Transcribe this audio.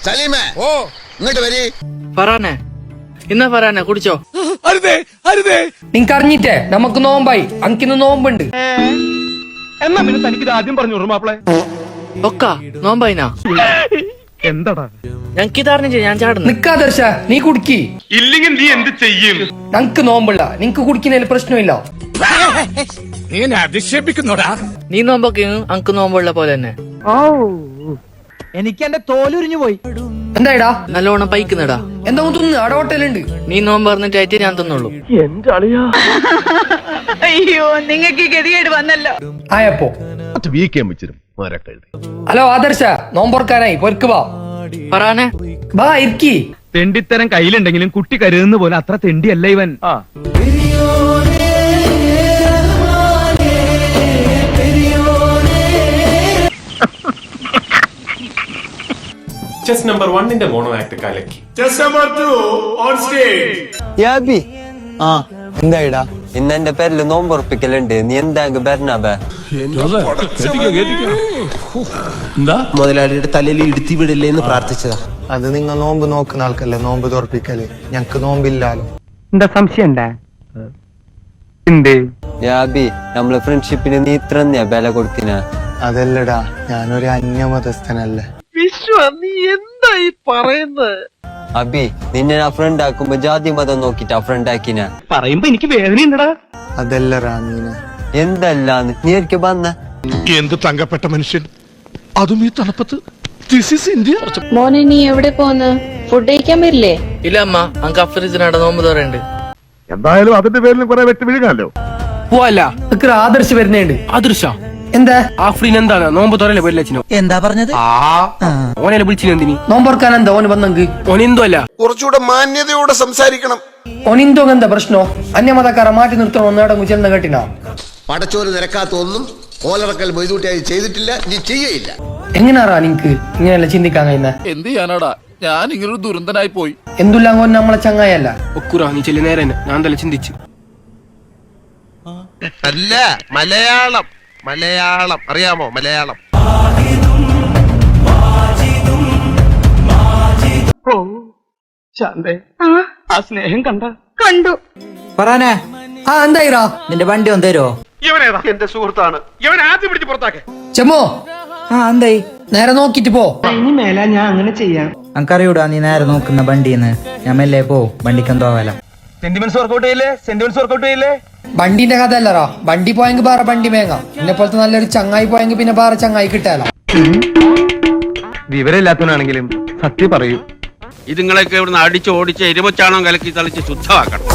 സലീമേ ഇങ്ങോട്ട് വരി. ഫറാനെ ഇന്നാ ഫറാനെ കുടിച്ചോ. നിങ്ങക്ക് അറിഞ്ഞിട്ടേ നമുക്ക് നോമ്പായി. അങ്കിന്ന് നോമ്പുണ്ട്. എന്നാ പിന്നെ തനിക്കിത് ആദ്യം പറഞ്ഞു മാപ്പിളെ. ഒക്ക നോമ്പായിനാ എന്താടാ ഞങ്ങക്ക് അറിഞ്ഞ ഞാൻ ചാടുന്നു. നിക്കാദർശ നീ കുടിക്കി. ഇല്ലെങ്കിൽ നീ എന്ത് ചെയ്യും? ഞങ്ങക്ക് നോമ്പുള്ള നിങ്ങക്ക് കുടിക്കുന്നതിൽ പ്രശ്നമില്ല. നീ എന്നെ അധിക്ഷേപിക്കുന്നോടാ. നീ നോമ്പൊക്കെ അങ്ക് നോമ്പുള്ള പോലെ തന്നെ. എനിക്ക് എന്റെ തോലുരിഞ്ഞു പോയി. എന്തായിടാ നല്ലോണം പൈക്കുന്നടാ. എന്താ തിന്ന് അവിടെ ഹോട്ടലുണ്ട്. നീ നോമ്പ് പറഞ്ഞിട്ടായിട്ട് ഞാൻ തന്നുള്ളൂ. അയ്യോ നിങ്ങൾക്ക് ഗതികേട് വന്നല്ലോ. ആയപ്പോ ഹലോ ആദർശ നോമ്പൊറക്കാനായി പൊരുക്ക് വാ. ഫറാനെ വാ ഇരിക്കി. തെണ്ടിത്തരം കയ്യിലുണ്ടെങ്കിലും കുട്ടി കരുതുന്ന പോലെ അത്ര തെണ്ടിയല്ല ഇവൻ. ചെസ് നമ്പർ 1 മോണോ ആക്ട് കലക്കി. Chest number 2 on stage. എന്തായിടാ ഇന്ന് എന്റെ പേരില് നോമ്പുറപ്പിക്കലുണ്ട്. നീ എന്താ ബെർണാബേ? മുതലാളിയുടെ തലയിൽ ഇടുത്തി വിടില്ലേന്ന് പ്രാർത്ഥിച്ചതാ. അത് നിങ്ങൾ നോമ്പ് നോക്കുന്ന ആൾക്കല്ലേ നോമ്പ് തുറപ്പിക്കല്. ഞങ്ങക്ക് നോമ്പില്ലാലോ. എന്താ സംശയം ഉണ്ടാ? എന്തേ യാബി നമ്മളെ ഫ്രണ്ട്ഷിപ്പിന് നീ ഇത്ര വില കൊടുത്തിന? അതല്ലടാ ഞാനൊരു അന്യമതസ്ഥനല്ലേ. നീ എന്തായി പറയുന്നത്? അബി നിന്നെ ആ ഫ്രണ്ട് ആക്കുമ്പോ ജാതി മതം നോക്കിട്ടാ ഫ്രണ്ട് ആക്കിന. പറയുമ്പോ എനിക്ക് വേദനയുണ്ടടാ. അതല്ല റാമീന. എന്തല്ലാന്ന് നീ ഒരിക്കൽ വന്ന എന്ത് തങ്കപ്പെട്ട മനുഷ്യൻ, അതും ഈ തണുപ്പത്ത്. മോനെ നീ എവിടെ പോന്ന്? ഫുഡ് കഴിക്കാൻ വരില്ലേ? ഇല്ല അമ്മ അങ്ക് അഫ്രിജിനട നോമ്പ് തുറയുണ്ട്. എന്തായാലും അതിന്റെ പേരിൽ കുറെ വെട്ടി വീഴാലോ. പോവല്ല ആദർശ് വരുന്നുണ്ട്. അദൃശ എന്താ ആഫ്രീൻ എന്താണ് നോമ്പ് തുറല്ലേ പോയില്ലോ? എന്താ പറഞ്ഞത്? ഓനെ വിളിച്ചിനെന്തിനി? നോമ്പൊറക്കാൻ എന്താ ഓന് വന്നെങ്ക്? ഓനെന്തോ അല്ല, കുറച്ചുകൂടെ മാന്യതയോടെ സംസാരിക്കണം. ഓനിന്തോ എന്താ പ്രശ്നോ? അന്യമതക്കാരെ മാറ്റി നിർത്തണം. ഒന്നടങ്ങ് ചെന്ന് കേട്ടിനാ. പടച്ചോര് നിരക്കാത്ത ഒന്നും ഓലറക്കൽ മൊയ്തൂട്ടിയായി ചെയ്തിട്ടില്ല, നീ ചെയ്യയില്ല. എങ്ങനാറാ നിങ്ങക്ക് ഇങ്ങനെയല്ല ചിന്തിക്കാൻ കഴിയുന്ന? എന്ത് ചെയ്യാനാടാ, ഞാൻ ഇങ്ങനൊരു ദുരന്തനായി പോയി. എന്തുല്ലാങ്കോ നമ്മളെ ചങ്ങായല്ല. ഒക്കുറാ നീ ചെല്ലു നേരെ ഞാൻ തന്നെ ചിന്തിച്ചു. അല്ല മലയാളം, മലയാളം അറിയാമോ? മലയാളം ആ സ്നേഹം കണ്ടു. പറയാനേ എന്തായിരാ നിന്റെ വണ്ടി ഒന്ന് തരുമോ? ഇവനേതാ? എന്റെ സുഹൃത്താണ്. ഇവൻ ആദ്യം പിടിച്ച് പുറത്താക്കെ. ചെമ്മോ എന്തായി? നേരെ നോക്കിട്ട് പോ. ഇനി മേല ഞാൻ അങ്ങനെ ചെയ്യാം. എനിക്കറിയൂടാ നീ നേരെ നോക്കുന്ന വണ്ടിന്ന്. ഞാൻ മെല്ലെ പോ, വണ്ടിക്ക് എന്തോ ആവാല. സെന്റിമെന്റ്സ് വർക്കൗട്ട് ചെയ്യില്ലേ? വണ്ടിന്റെ കഥ അല്ലറാ. വണ്ടി പോയെങ്കിൽ വേറെ വണ്ടി മേങ്ങ. എന്നെ പോലത്തെ നല്ലൊരു ചങ്ങായി പോയെങ്കിൽ പിന്നെ വേറെ ചങ്ങായി കിട്ടാലോ. വിവരമില്ലാത്തവനാണെങ്കിലും സത്യം പറയൂ. ഇതുങ്ങളൊക്കെ ഇവിടുന്ന് അടിച്ച് ഓടിച്ച് എരുമച്ചാണോ കലക്കി തളിച്ച് ശുദ്ധമാക്കണം.